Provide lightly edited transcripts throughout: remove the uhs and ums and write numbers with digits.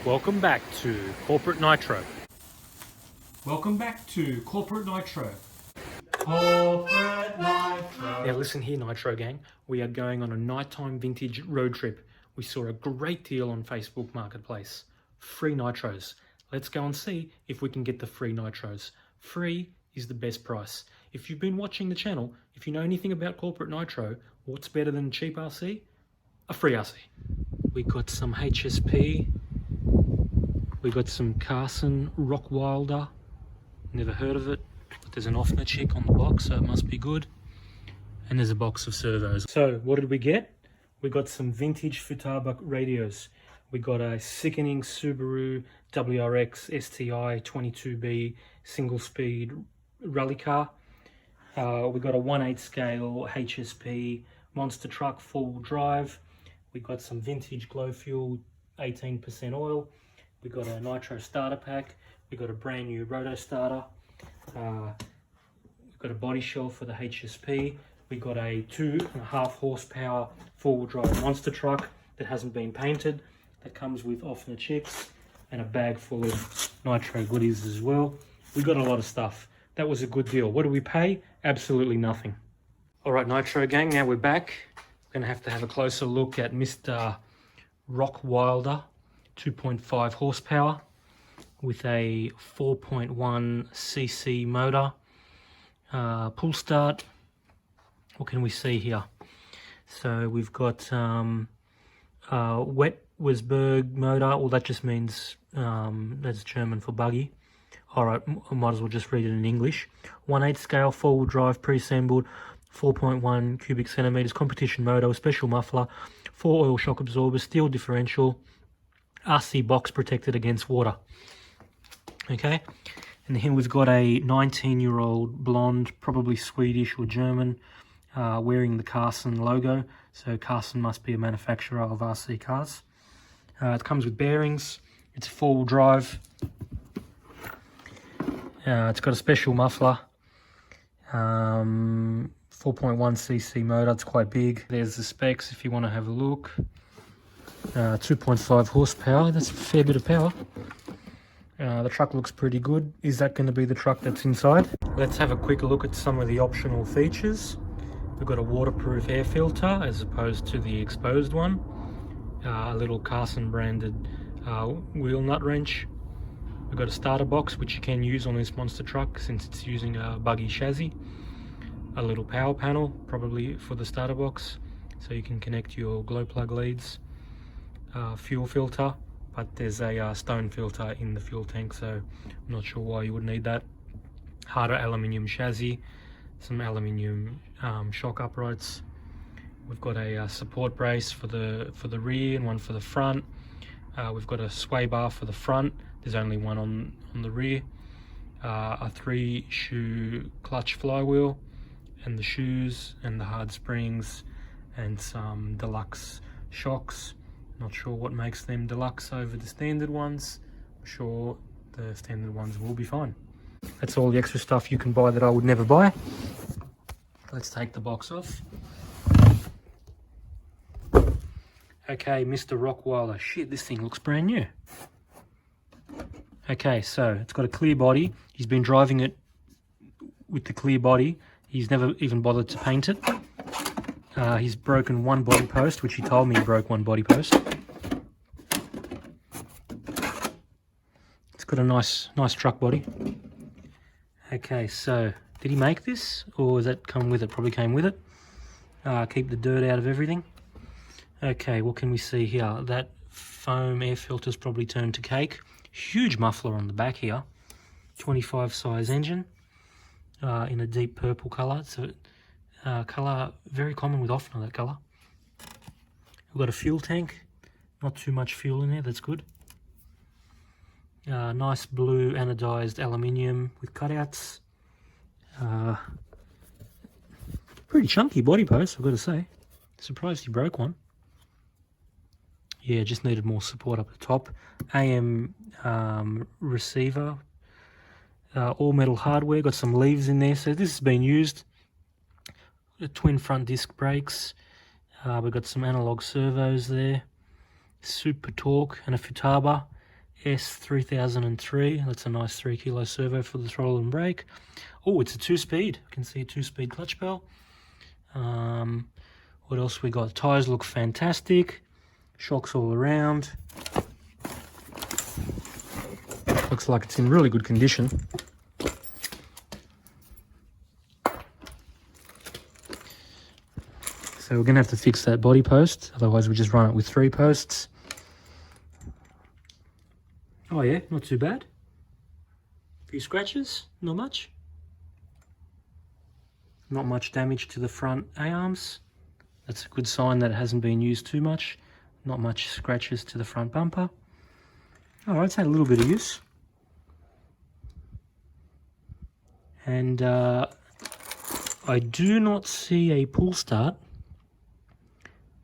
Welcome back to Corporate Nitro. Welcome back to Corporate Nitro. Corporate Nitro. Now listen here, Nitro gang. We are going on a nighttime vintage road trip. We saw a great deal on Facebook Marketplace. Free nitros. Let's go and see if we can get the free nitros. Free is the best price. If you've been watching the channel, if you know anything about Corporate Nitro, what's better than cheap RC? A free RC. We got some HSP. We got some Carson Rockwilder. Never heard of it, but there's an off-net check on the box, so it must be good. And there's a box of servos. So what did we get? We got some vintage Futaba radios. We got a sickening Subaru WRX STI 22B single-speed rally car. We got a 1/8 scale HSP monster truck full drive. We got some vintage glow fuel, 18% oil. We got a Nitro starter pack. We got a brand new roto starter. We've got a body shell for the HSP. We got a 2.5 horsepower four-wheel drive monster truck that hasn't been painted. That comes with off-net chicks and a bag full of Nitro goodies as well. We got a lot of stuff. That was a good deal. What did we pay? Absolutely nothing. All right, Nitro gang, now we're back. We're gonna have a closer look at Mr. Rockwilder, 2.5 horsepower with a 4.1 cc motor, pull start. What can we see here? So we've got wet Weisberg motor. Well, that just means that's German for buggy. All right, I might as well just read it in English. 1/8 scale four-wheel drive pre-assembled, 4.1 cubic centimeters, competition motor, special muffler, 4 oil shock absorbers, steel differential, RC box protected against water. Okay, and here we've got a 19-year-old blonde, probably Swedish or German, wearing the Carson logo. So Carson must be a manufacturer of RC cars. It comes with bearings. It's four-wheel drive. It's got a special muffler. 4.1 cc motor. It's quite big. There's the specs if you want to have a look. 2.5 horsepower. That's a fair bit of power. The truck looks pretty good. Is that going to be the truck that's inside? Let's have a quick look at some of the optional features. We've got a waterproof air filter as opposed to the exposed one. A little Carson branded wheel nut wrench. We've got a starter box which you can use on this monster truck since it's using a buggy chassis. A little power panel, probably for the starter box, so you can connect your glow plug leads. Fuel filter, but there's a stone filter in the fuel tank, so I'm not sure why you would need that. Harder aluminium chassis, some aluminium shock uprights. We've got a support brace for the rear and one for the front. We've got a sway bar for the front. There's only one on the rear. A 3-shoe clutch flywheel, and the shoes and the hard springs, and some deluxe shocks. Not sure what makes them deluxe over the standard ones. I'm sure the standard ones will be fine. That's all the extra stuff you can buy that I would never buy. Let's take the box off. Okay, Mr. Rockwilder. Shit, this thing looks brand new. Okay, so it's got a clear body. He's been driving it with the clear body. He's never even bothered to paint it. He's broken one body post, which he told me he broke one body post. It's got a nice truck body. Okay, so did he make this, or does that come with it? Probably came with it. Keep the dirt out of everything. Okay, what can we see here? That foam air filter's probably turned to cake. Huge muffler on the back here. 25 size engine in a deep purple colour. It's a colour very common with off-net, that colour. We've got a fuel tank. Not too much fuel in there, that's good. Nice blue anodized aluminium with cutouts. Pretty chunky body post, I've got to say. Surprised he broke one. Yeah, just needed more support up the top. AM receiver. All metal hardware, got some leaves in there, so this has been used. Twin front disc brakes. We've got some analog servos there. Super torque and a Futaba. S3003. That's a nice 3 kilo servo for the throttle and brake. Oh, it's a 2-speed. You can see a 2-speed clutch bell. What else we got? Tires look fantastic. Shocks all around. Looks like it's in really good condition. So we're going to have to fix that body post, otherwise we just run it with 3 posts. Oh yeah, not too bad. A few scratches, not much. Not much damage to the front A-arms. That's a good sign that it hasn't been used too much. Not much scratches to the front bumper. Alright, it's had a little bit of use. And I do not see a pull start.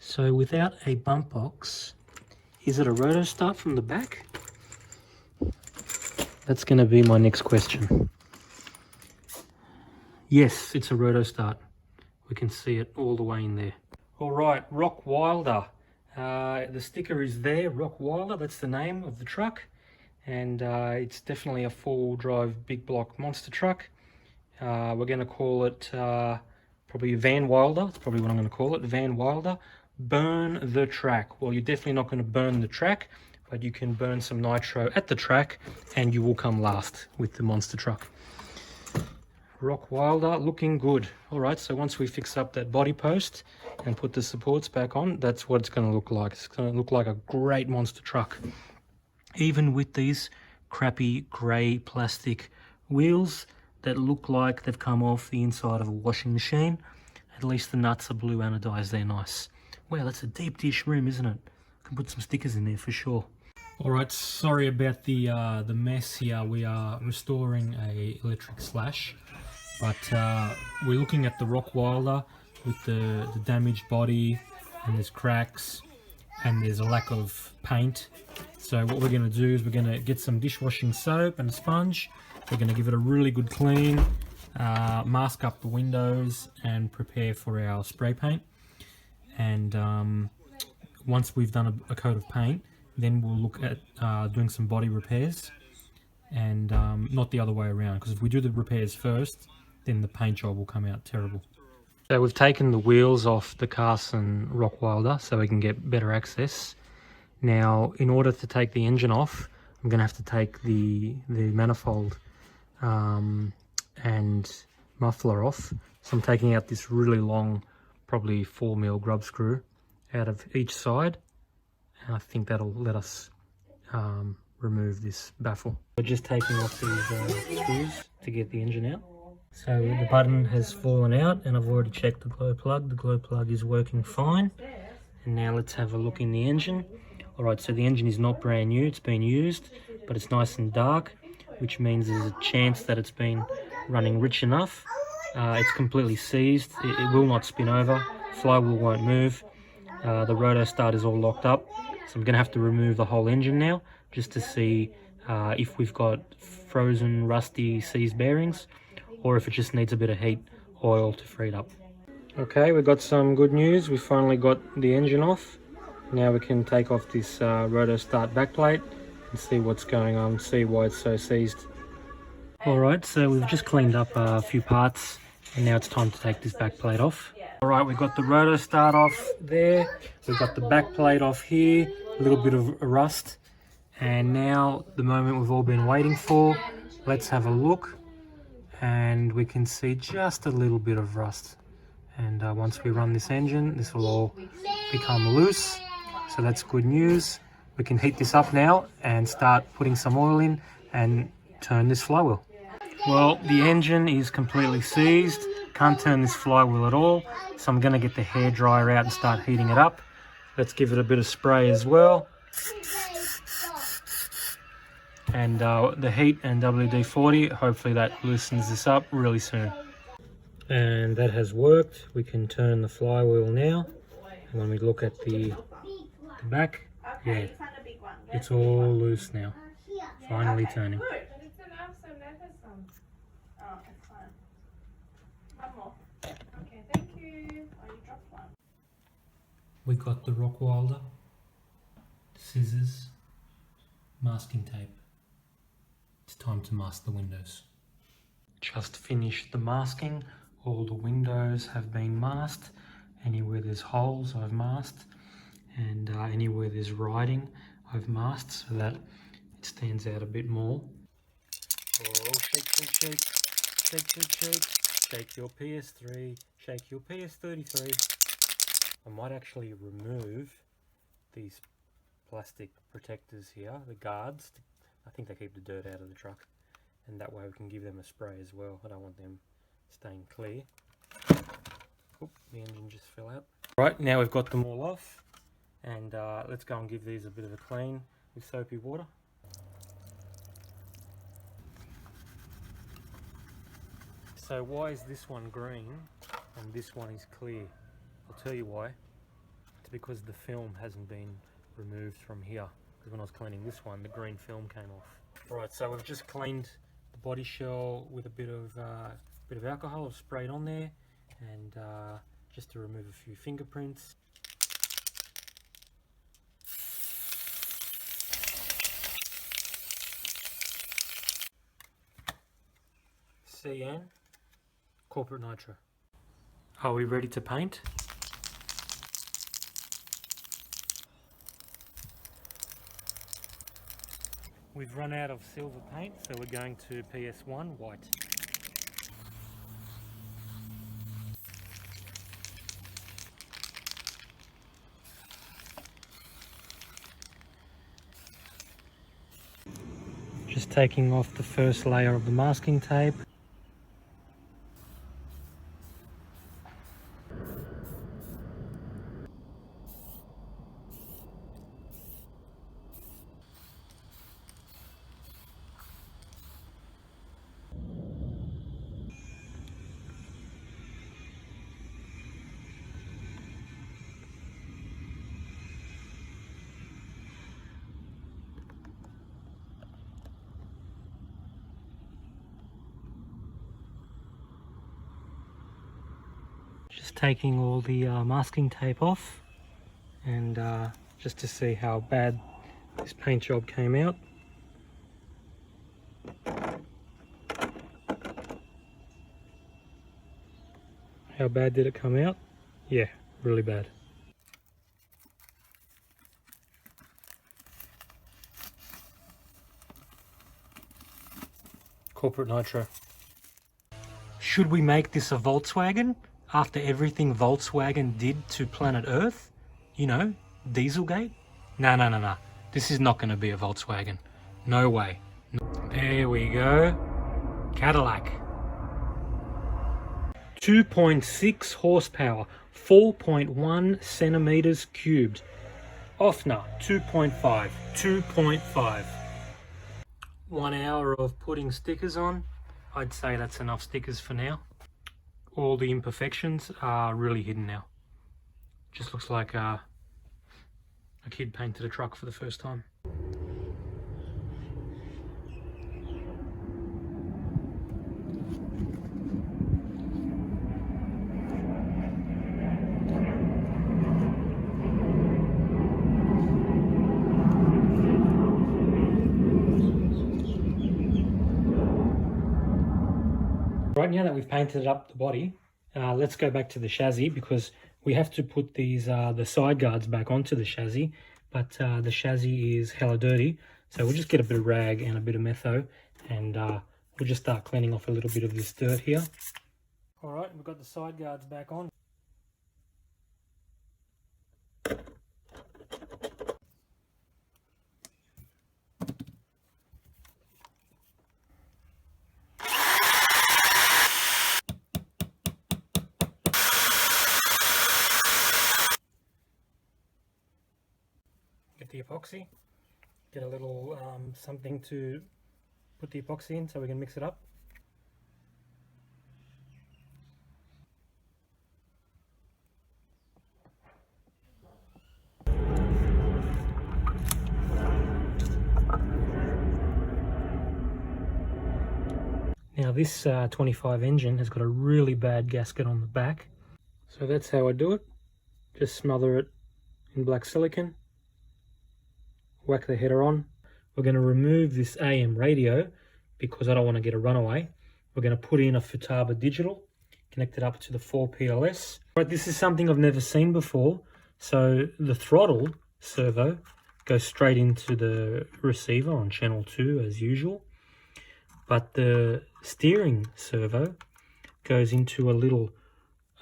So without a bump box, is it a roto start from the back? That's going to be my next question. Yes, it's a roto start. We can see it all the way in there. Alright, Rockwilder. The sticker is there, Rockwilder, that's the name of the truck. And it's definitely a 4-wheel drive big block monster truck. We're going to call it probably Van Wilder. That's probably what I'm going to call it, Van Wilder. Burn the track. Well, you're definitely not going to burn the track, but you can burn some nitro at the track and you will come last with the monster truck. Rockwilder looking good. Alright, so once we fix up that body post and put the supports back on, that's what it's going to look like. It's going to look like a great monster truck. Even with these crappy grey plastic wheels that look like they've come off the inside of a washing machine, at least the nuts are blue anodized, they're nice. Wow, that's a deep dish rim, isn't it? I can put some stickers in there for sure. Alright, sorry about the mess here. We are restoring a electric slash, but we're looking at the Rockwilder with the damaged body, and there's cracks and there's a lack of paint. So what we're going to do is we're going to get some dishwashing soap and a sponge. We're going to give it a really good clean, mask up the windows and prepare for our spray paint. And once we've done a coat of paint, then we'll look at doing some body repairs, and not the other way around, because if we do the repairs first, then the paint job will come out terrible. So we've taken the wheels off the Carson Rockwilder so we can get better access. Now, in order to take the engine off, I'm going to have to take the manifold and muffler off. So I'm taking out this really long, probably 4mm grub screw out of each side. And I think that'll let us remove this baffle. We're just taking off these screws to get the engine out. So the button has fallen out and I've already checked the glow plug. The glow plug is working fine. And now let's have a look in the engine. Alright, so the engine is not brand new, it's been used, but it's nice and dark, which means there's a chance that it's been running rich enough. It's completely seized, it will not spin over, flywheel won't move. The rotor start is all locked up, so I'm going to have to remove the whole engine now just to see if we've got frozen, rusty, seized bearings, or if it just needs a bit of heat oil to free it up. Okay, we've got some good news. We finally got the engine off. Now we can take off this rotor start backplate and see what's going on, see why it's so seized. Alright, so we've just cleaned up a few parts and now it's time to take this backplate off. Alright, we've got the rotor start off there, we've got the backplate off here, a little bit of rust, and now the moment we've all been waiting for. Let's have a look, and we can see just a little bit of rust. And once we run this engine, this will all become loose. So that's good news. We can heat this up now and start putting some oil in and turn this flywheel. Well, the engine is completely seized. Can't turn this flywheel at all. So I'm going to get the hairdryer out and start heating it up. Let's give it a bit of spray as well. And the heat and WD-40, hopefully that loosens this up really soon. And that has worked. We can turn the flywheel now. And when we look at the back, yeah, it's all loose now. Finally turning. We got the Rockwilder, scissors, Masking tape. It's time to mask the windows. Just finished the masking. All the windows have been masked. Anywhere there's holes I've masked, and anywhere there's writing I've masked so that it stands out a bit more. Oh, shake, shake, shake, shake, shake, shake, shake your PS3, shake your PS33. I might actually remove these plastic protectors here, the guards. I think they keep the dirt out of the truck, and that way we can give them a spray as well. I don't want them staying clear. Oop, the engine just fell out. Right, now we've got them all off, and let's go and give these a bit of a clean with soapy water. So why is this one green and this one is clear? I'll tell you why. It's because the film hasn't been removed from here. Because when I was cleaning this one, the green film came off. Right, so we've just cleaned the body shell with a bit of alcohol. I've sprayed on there, and just to remove a few fingerprints. CN, corporate nitro. Are we ready to paint? We've run out of silver paint, so we're going to PS1 white. Just taking off the first layer of the masking tape. Just taking all the masking tape off, and just to see how bad this paint job came out. How bad did it come out? Yeah, really bad. Corporate nitro. Should we make this a Volkswagen? After everything Volkswagen did to planet Earth? You know, Dieselgate? No. This is not going to be a Volkswagen. No way. There we go. Cadillac. 2.6 horsepower, 4.1 centimeters cubed. Offner, 2.5. 2.5. 1 hour of putting stickers on. I'd say that's enough stickers for now. All the imperfections are really hidden now. Just looks like a kid painted a truck for the first time. Right, now that we've painted up the body, let's go back to the chassis, because we have to put these the side guards back onto the chassis, but the chassis is hella dirty, so we'll just get a bit of rag and a bit of metho, and we'll just start cleaning off a little bit of this dirt here. Alright, we've got the side guards back on. The epoxy, get a little something to put the epoxy in so we can mix it up. Now this 25 engine has got a really bad gasket on the back, so that's how I do it. Just smother it in black silicone, whack the header on, we're going to remove this AM radio because I don't want to get a runaway. We're going to put in a Futaba digital, connect it up to the 4PLS. Right, this is something I've never seen before. So the throttle servo goes straight into the receiver on channel 2 as usual. But the steering servo goes into a little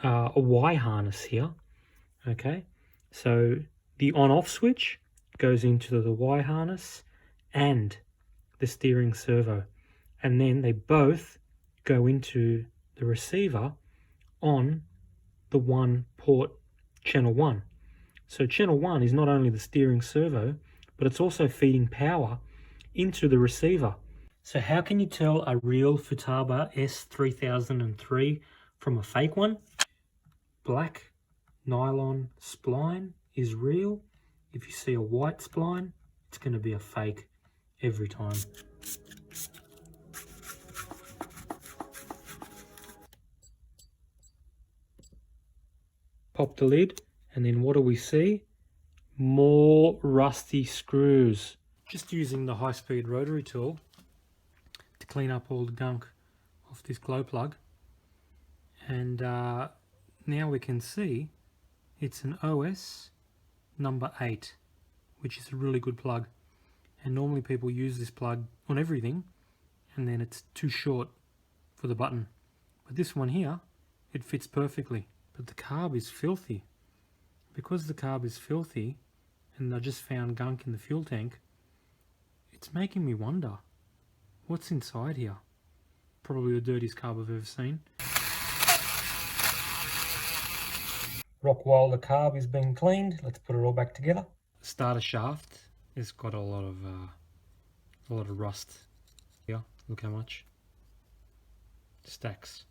a Y harness here. Okay, so the on-off switch goes into the Y harness and the steering servo, and then they both go into the receiver on the one port, channel 1. So channel 1 is not only the steering servo, but it's also feeding power into the receiver. So how can you tell a real Futaba S3003 from a fake one? Black nylon spline is real. If you see a white spline, it's going to be a fake every time. Pop the lid, and then what do we see? More rusty screws. Just using the high-speed rotary tool to clean up all the gunk off this glow plug. And now we can see it's an OS number 8, which is a really good plug. And normally people use this plug on everything, and then it's too short for the button. But this one here, it fits perfectly. But the carb is filthy. Because the carb is filthy, and I just found gunk in the fuel tank, it's making me wonder, what's inside here? Probably the dirtiest carb I've ever seen. Rockwilder carb is being cleaned. Let's put it all back together. Starter shaft has got a lot of rust here. Look how much. Stacks.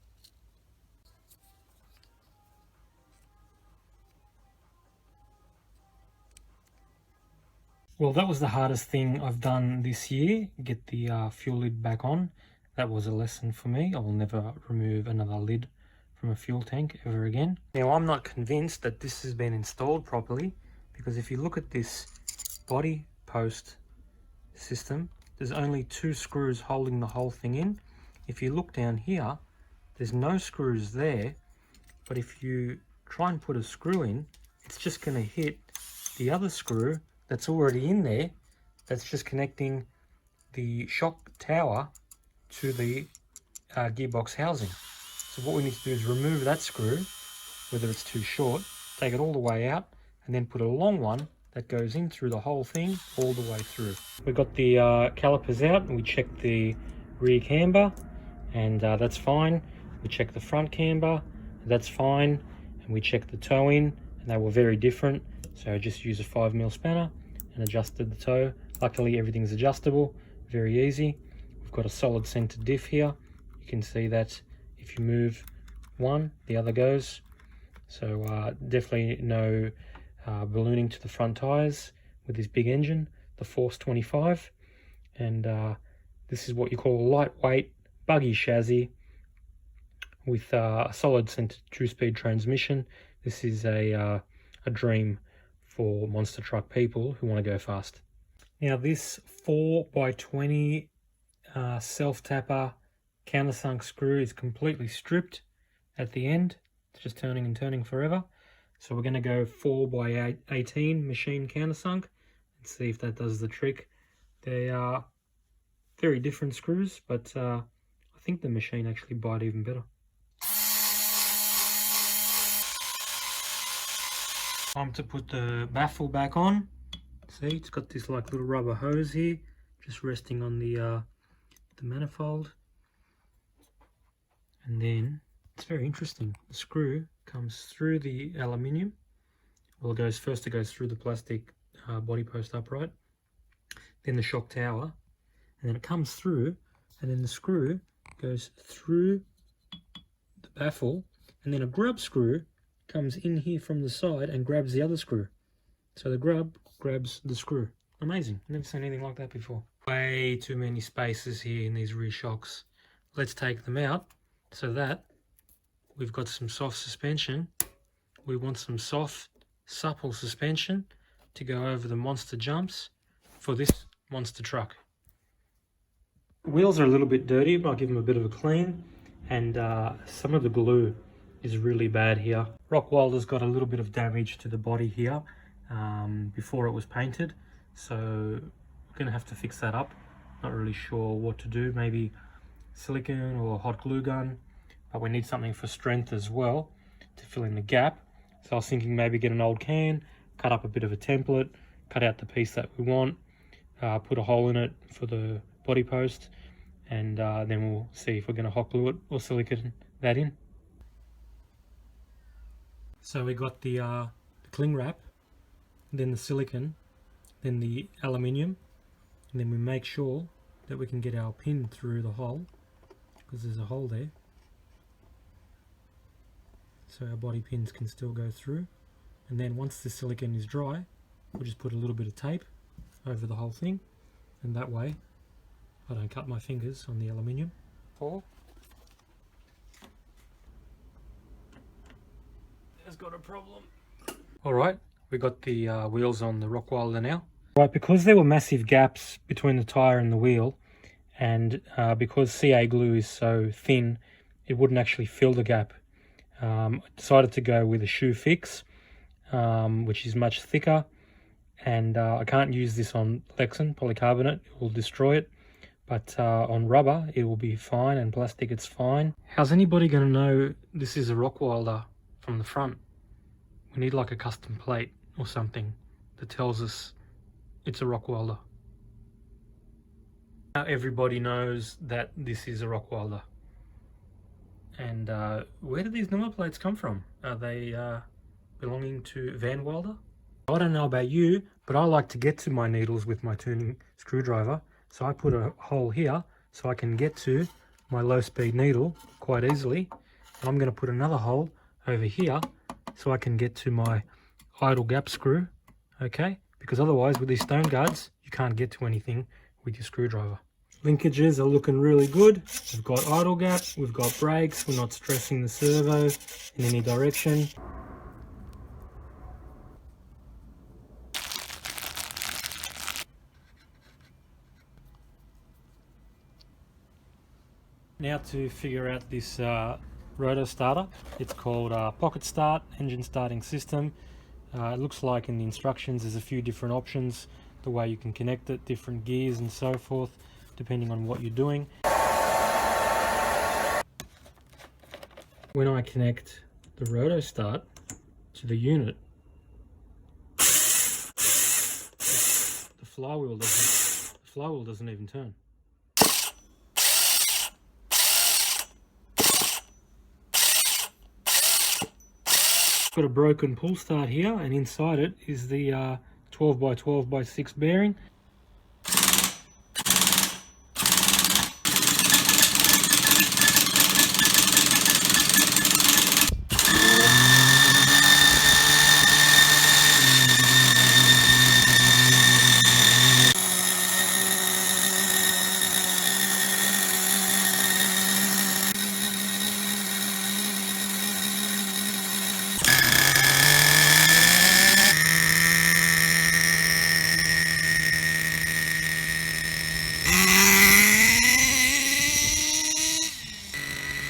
Well, that was the hardest thing I've done this year, get the fuel lid back on. That was a lesson for me. I will never remove another lid from a fuel tank ever again. Now, I'm not convinced that this has been installed properly, because if you look at this body post system, there's only 2 screws holding the whole thing in. If you look down here, there's no screws there, but if you try and put a screw in, it's just going to hit the other screw that's already in there, that's just connecting the shock tower to the gearbox housing. So what we need to do is remove that screw, whether it's too short, take it all the way out, and then put a long one that goes in through the whole thing all the way through. We got the calipers out, and we checked the rear camber, and that's fine. We checked the front camber, that's fine, and we checked the toe in, and they were very different. So I just used a 5mm spanner and adjusted the toe. Luckily everything's adjustable, very easy. We've got a solid center diff here. You can see that if you move one, the other goes. So definitely no ballooning to the front tires with this big engine, the Force 25. And this is what you call a lightweight buggy chassis with a solid center 2-speed transmission. This is a dream for monster truck people who want to go fast. Now this 4x20 self-tapper countersunk screw is completely stripped at the end. It's just turning and turning forever. So we're going to go 4x18 machine countersunk and see if that does the trick. They are very different screws, but I think the machine actually bite even better. Time to put the baffle back on. See, it's got this like little rubber hose here, just resting on the manifold. And then it's very interesting. The screw comes through the aluminium. Well, it goes through the plastic body post upright, then the shock tower, and then it comes through, and then the screw goes through the baffle, and then a grub screw comes in here from the side and grabs the other screw. So the grub grabs the screw. Amazing. Never seen anything like that before. Way too many spaces here in these rear shocks. Let's take them out so that we've got some soft suspension. We want some soft, supple suspension to go over the monster jumps for this monster truck. Wheels are a little bit dirty, but I'll give them a bit of a clean. And some of the glue is really bad here. Rockwilder's got a little bit of damage to the body here before it was painted. So we're gonna have to fix that up. Not really sure what to do, maybe silicone or hot glue gun, but we need something for strength as well to fill in the gap. So I was thinking maybe get an old can, cut up a bit of a template, cut out the piece that we want, put a hole in it for the body post, and then we'll see if we're going to hot glue it or silicone that in. So we got the cling wrap, then the silicone, then the aluminium, and then we make sure that we can get our pin through the hole, because there's a hole there, so our body pins can still go through. And then once the silicone is dry, we'll just put a little bit of tape over the whole thing, and that way I don't cut my fingers on the aluminium. Has got a problem. Alright, we got the wheels on the Rockwilder now. Right, because there were massive gaps between the tyre and the wheel, and because CA glue is so thin, it wouldn't actually fill the gap. I decided to go with a shoe fix, which is much thicker, and I can't use this on Lexan polycarbonate, it will destroy it, but on rubber it will be fine, and plastic it's fine. How's anybody going to know this is a Rockwilder from the front? We need like a custom plate or something that tells us it's a Rockwilder. Now everybody knows that this is a Rockwilder. And where do these number plates come from? Are they belonging to Van Wilder? I don't know about you, but I like to get to my needles with my tuning screwdriver. So I put a hole here so I can get to my low speed needle quite easily. And I'm going to put another hole over here so I can get to my idle gap screw, okay? Because otherwise with these stone guards, you can't get to anything with your screwdriver. Linkages are looking really good. We've got idle gap, we've got brakes, we're not stressing the servo in any direction. Now to figure out this rotor starter. It's called Pocket Start Engine Starting System. It looks like in the instructions there's a few different options, the way you can connect it, different gears and so forth, depending on what you're doing. When I connect the rotor start to the unit, the flywheel doesn't even turn. Got a broken pull start here, and inside it is the 12 by 12 by 6 bearing.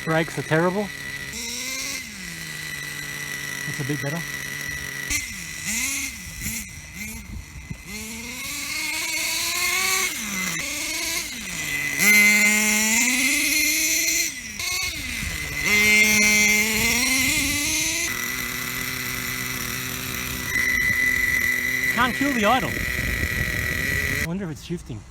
Brakes are terrible. It's a bit better. Can't kill the idle. I wonder if it's shifting.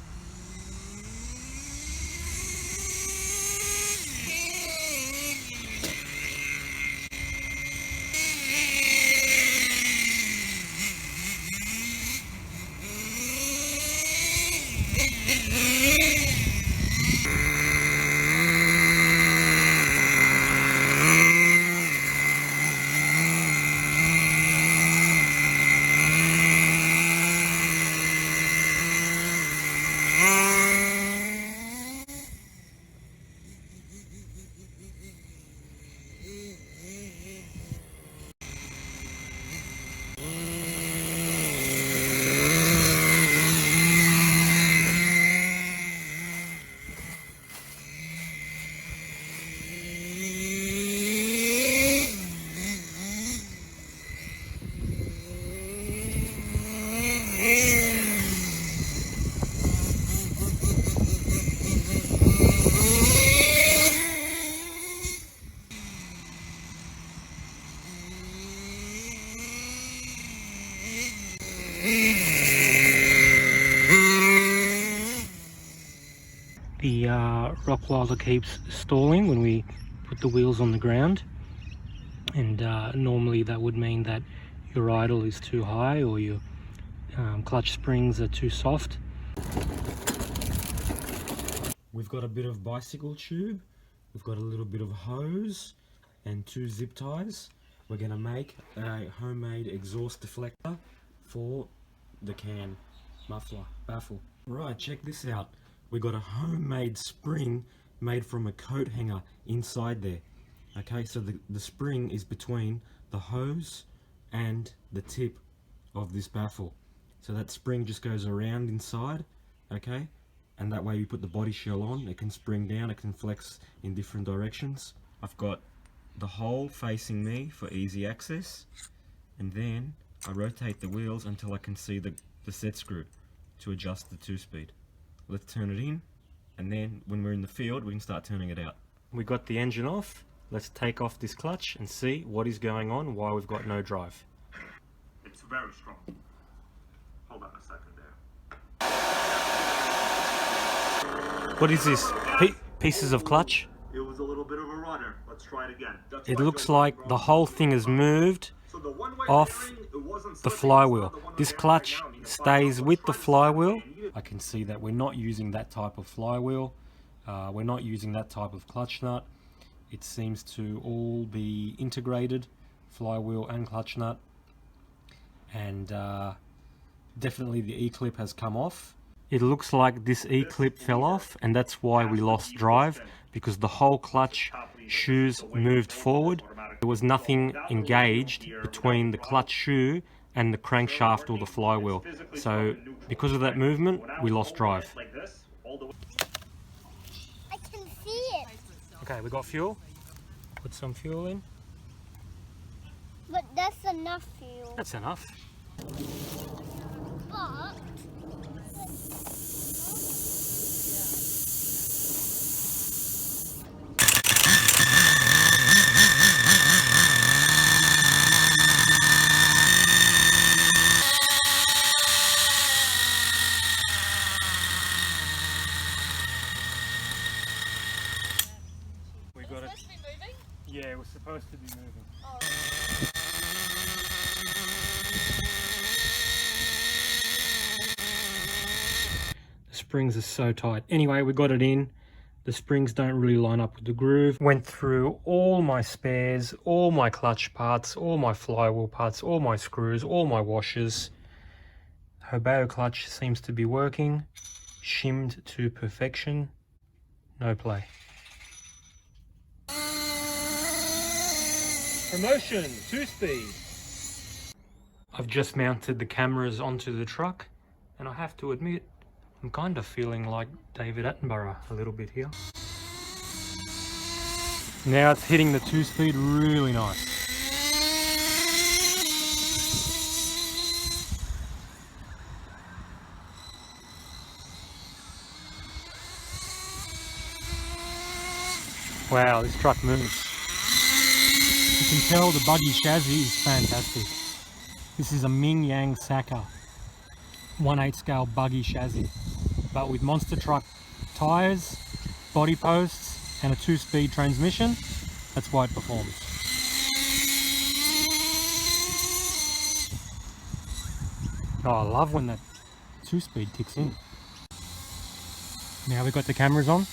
The Rockwilder keeps stalling when we put the wheels on the ground, and normally that would mean that your idle is too high or your clutch springs are too soft. We've got a bit of bicycle tube, we've got a little bit of hose and 2 zip ties. We're going to make a homemade exhaust deflector for the can muffler baffle. Right, check this out. We got a homemade spring made from a coat hanger inside there. Okay, so the spring is between the hose and the tip of this baffle. So that spring just goes around inside, okay? And that way you put the body shell on, it can spring down, it can flex in different directions. I've got the hole facing me for easy access, and then I rotate the wheels until I can see the set screw to adjust the 2-speed. Let's turn it in, and then when we're in the field we can start turning it out. We got the engine off. Let's take off this clutch and see what is going on, why we've got no drive. It's very strong. Hold on a second there. What is this? Pieces of clutch? It was a little bit of a runner. Let's try it again. It looks like the whole thing is moved off the flywheel. This clutch stays with the flywheel. I can see that we're not using that type of flywheel. We're not using that type of clutch nut. It seems to all be integrated, flywheel and clutch nut. And definitely the E-clip has come off. It looks like this E-clip fell off, and that's why we lost drive, because the whole clutch shoes moved forward. There was nothing engaged between the clutch shoe and the crankshaft or the flywheel. So because of that movement, we lost drive. I can see it. Okay, we got fuel. Put some fuel in. But that's enough fuel. That's enough. But we got it. supposed to be moving? Yeah, it was supposed to be moving. Oh. The springs are so tight. Anyway, we got it in. The springs don't really line up with the groove. Went through all my spares, all my clutch parts, all my flywheel parts, all my screws, all my washers. Hobao clutch seems to be working. Shimmed to perfection. No play. Promotion, 2-speed. I've just mounted the cameras onto the truck, and I have to admit, I'm kind of feeling like David Attenborough a little bit here. Now it's hitting the 2-speed really nice. Wow, this truck moves. You can tell the buggy chassis is fantastic. This is a Ming Yang Saka 1/8 scale buggy chassis, but with monster truck tyres, body posts and a 2-speed transmission. That's why it performs. Oh, I love when that 2-speed kicks in. Now we've got the cameras on.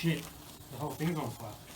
shit, the whole thing's on fire.